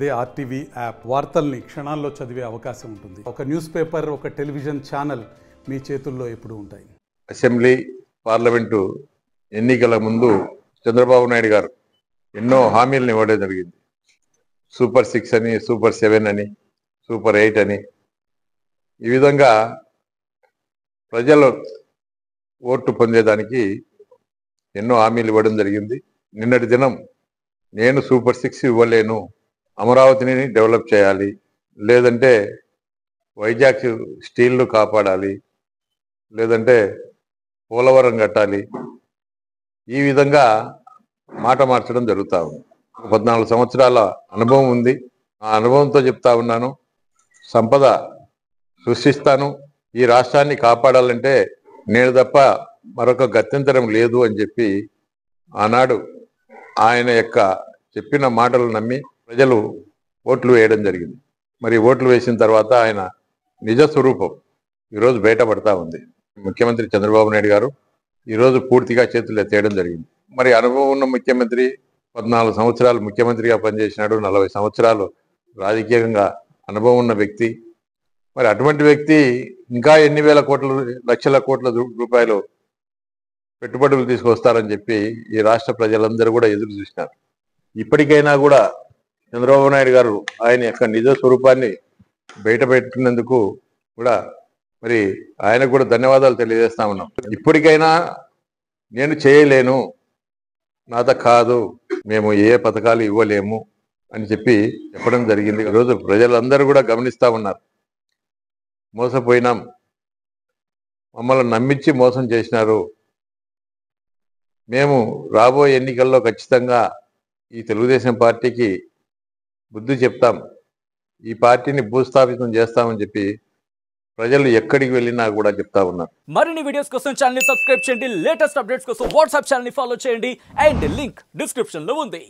అదే RTV app వార్తల్ని క్షణాల్లో చదివే అవకాశం ఉంటుంది. ఒక న్యూస్ పేపర్, ఒక టెలివిజన్ ఛానల్ మీ చేతుల్లో ఎప్పుడూ ఉంటాయి. అసెంబ్లీ పార్లమెంటు ఎన్నికల ముందు చంద్రబాబు నాయుడు గారు ఎన్నో హామీలను ఇవ్వడం జరిగింది. సూపర్ 6 అని, సూపర్ 7 అని, సూపర్ 8 అని, ఈ విధంగా ప్రజలు ఓట్లు పొందేదానికి ఎన్నో హామీలు ఇవ్వడం జరిగింది. నిన్నటి దినం నేను సూపర్ 6 ఇవ్వలేను, అమరావతిని డెవలప్ చేయాలి, లేదంటే వైజాగ్ స్టీల్ను కాపాడాలి, లేదంటే పోలవరం కట్టాలి, ఈ విధంగా మాట మార్చడం జరుగుతూ ఉంది. 14 సంవత్సరాల అనుభవం ఉంది. ఆ అనుభవంతో చెప్తా ఉన్నాను, సంపద సృష్టిస్తాను, ఈ రాష్ట్రాన్ని కాపాడాలంటే నేను తప్ప మరొక గత్యంతరం లేదు అని చెప్పి ఆనాడు ఆయన యొక్క చెప్పిన మాటలు నమ్మి ప్రజలు ఓట్లు వేయడం జరిగింది. మరి ఓట్లు వేసిన తర్వాత ఆయన నిజ స్వరూపం ఈరోజు బయటపడతా ఉంది. ముఖ్యమంత్రి చంద్రబాబు నాయుడు గారు ఈరోజు పూర్తిగా చేతులు ఎత్తేయడం జరిగింది. మరి అనుభవం ఉన్న ముఖ్యమంత్రి, 14 సంవత్సరాలు ముఖ్యమంత్రిగా పనిచేసినాడు, 40 సంవత్సరాలు రాజకీయంగా అనుభవం ఉన్న వ్యక్తి. మరి అటువంటి వ్యక్తి ఇంకా ఎన్ని వేల కోట్ల, లక్షల కోట్ల రూపాయలు పెట్టుబడులు తీసుకొస్తారని చెప్పి ఈ రాష్ట్ర ప్రజలందరూ కూడా ఎదురు చూసినారు. ఇప్పటికైనా కూడా చంద్రబాబు నాయుడు గారు ఆయన యొక్క నిజ స్వరూపాన్ని బయట పెట్టినందుకు కూడా మరి ఆయనకు కూడా ధన్యవాదాలు తెలియజేస్తా ఉన్నాం. ఇప్పటికైనా నేను చేయలేను, నాతో కాదు, మేము ఏ పథకాలు ఇవ్వలేము అని చెప్పి చెప్పడం జరిగింది. ఈరోజు ప్రజలందరూ కూడా గమనిస్తూ ఉన్నారు. మోసపోయినాం, మమ్మల్ని నమ్మించి మోసం చేసినారు, మేము రాబోయే ఎన్నికల్లో ఖచ్చితంగా ఈ తెలుగుదేశం పార్టీకి బుద్ధి చెప్తాం, ఈ పార్టీని భూస్థాపితం చేస్తామని చెప్పి ప్రజలు ఎక్కడికి వెళ్ళినా కూడా చెప్తా ఉన్నారు. మరిన్ని వీడియోస్ కోసం ఛానల్ ని సబ్స్క్రైబ్ చేయండి, లేటెస్ట్ అప్డేట్స్ కోసం వాట్సాప్ ఛానల్ ని ఫాలో చేయండి అండ్ లింక్ డిస్క్రిప్షన్ లో ఉంది.